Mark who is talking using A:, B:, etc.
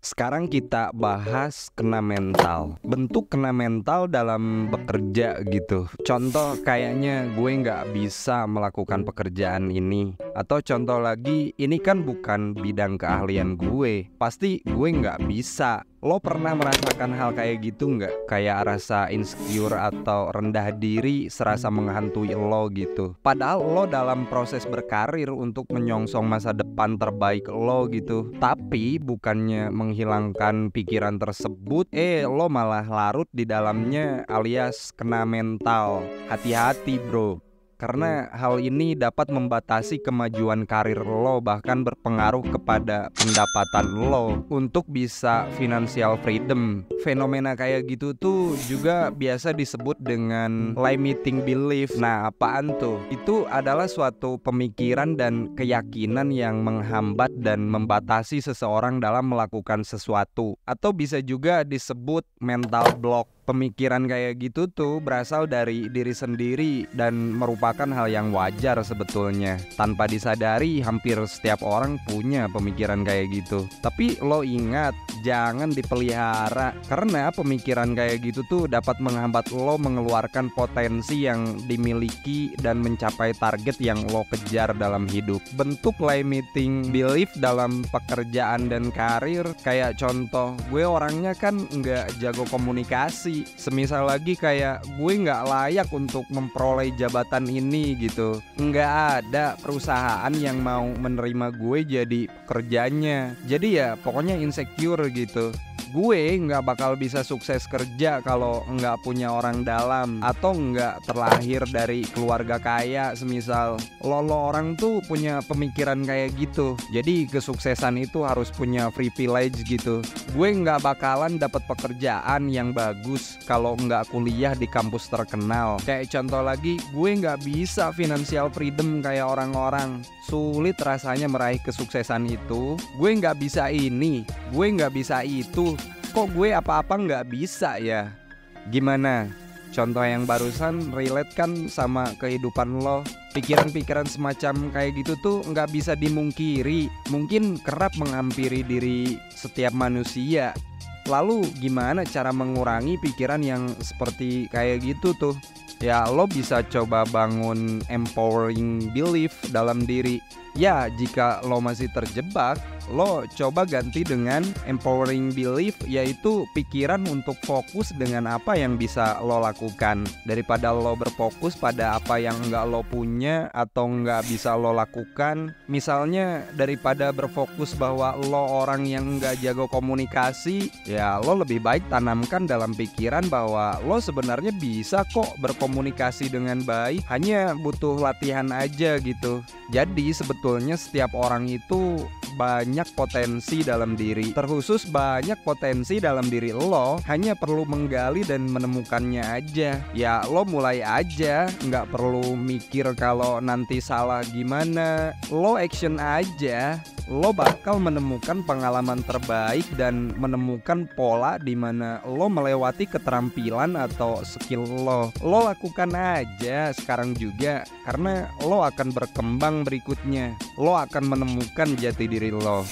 A: Sekarang kita bahas kena mental. Bentuk kena mental dalam bekerja gitu. Contoh kayaknya gue nggak bisa melakukan pekerjaan ini. Atau contoh lagi, ini kan bukan bidang keahlian gue. Pasti gue nggak bisa. Lo pernah merasakan hal kayak gitu nggak? Kayak rasa insecure atau rendah diri serasa menghantui lo gitu. Padahal lo dalam proses berkarir untuk menyongsong masa depan terbaik lo gitu. Tapi bukannya menghilangkan pikiran tersebut, lo malah larut di dalamnya alias kena mental. Hati-hati bro. Karena hal ini dapat membatasi kemajuan karir lo, bahkan berpengaruh kepada pendapatan lo untuk bisa financial freedom. Fenomena kayak gitu tuh juga biasa disebut dengan limiting belief. Nah, apaan tuh? Itu adalah suatu pemikiran dan keyakinan yang menghambat dan membatasi seseorang dalam melakukan sesuatu. Atau bisa juga disebut mental block. Pemikiran kayak gitu tuh berasal dari diri sendiri dan merupakan hal yang wajar sebetulnya. Tanpa disadari, hampir setiap orang punya pemikiran kayak gitu. Tapi lo ingat, jangan dipelihara. Karena pemikiran kayak gitu tuh dapat menghambat lo mengeluarkan potensi yang dimiliki dan mencapai target yang lo kejar dalam hidup. Bentuk limiting belief dalam pekerjaan dan karir, kayak contoh, gue orangnya kan nggak jago komunikasi. Semisal lagi kayak gue nggak layak untuk memperoleh jabatan ini gitu. Nggak ada perusahaan yang mau menerima gue jadi pekerjanya. Jadi ya pokoknya insecure gitu. Gue nggak bakal bisa sukses kerja kalau nggak punya orang dalam, atau nggak terlahir dari keluarga kaya. Semisal lo orang tuh punya pemikiran kayak gitu, jadi kesuksesan itu harus punya privilege gitu. Gue nggak bakalan dapat pekerjaan yang bagus kalau nggak kuliah di kampus terkenal. Kayak contoh lagi, gue nggak bisa financial freedom kayak orang-orang. Sulit rasanya meraih kesuksesan itu. Gue nggak bisa ini, gue nggak bisa itu. Kok gue apa-apa nggak bisa ya? Gimana? Contoh yang barusan relate kan sama kehidupan lo? Pikiran-pikiran semacam kayak gitu tuh nggak bisa dimungkiri. Mungkin kerap menghampiri diri setiap manusia. Lalu gimana cara mengurangi pikiran yang seperti kayak gitu tuh? Ya lo bisa coba bangun empowering belief dalam diri. Ya jika lo masih terjebak, lo coba ganti dengan empowering belief, yaitu pikiran untuk fokus dengan apa yang bisa lo lakukan. Daripada lo berfokus pada apa yang nggak lo punya atau nggak bisa lo lakukan. Misalnya daripada berfokus bahwa lo orang yang nggak jago komunikasi, ya lo lebih baik tanamkan dalam pikiran bahwa lo sebenarnya bisa kok berkomunikasi dengan baik, hanya butuh latihan aja gitu. Jadi sebetulnya setiap orang itu banyak potensi dalam diri, terkhusus banyak potensi dalam diri lo, hanya perlu menggali dan menemukannya aja. Ya lo mulai aja, nggak perlu mikir kalau nanti salah gimana. Lo action aja, lo bakal menemukan pengalaman terbaik dan menemukan pola di mana lo melewati keterampilan atau skill lo. Lo lakukan aja sekarang juga, karena lo akan berkembang berikutnya. Lo akan menemukan jati diri lo.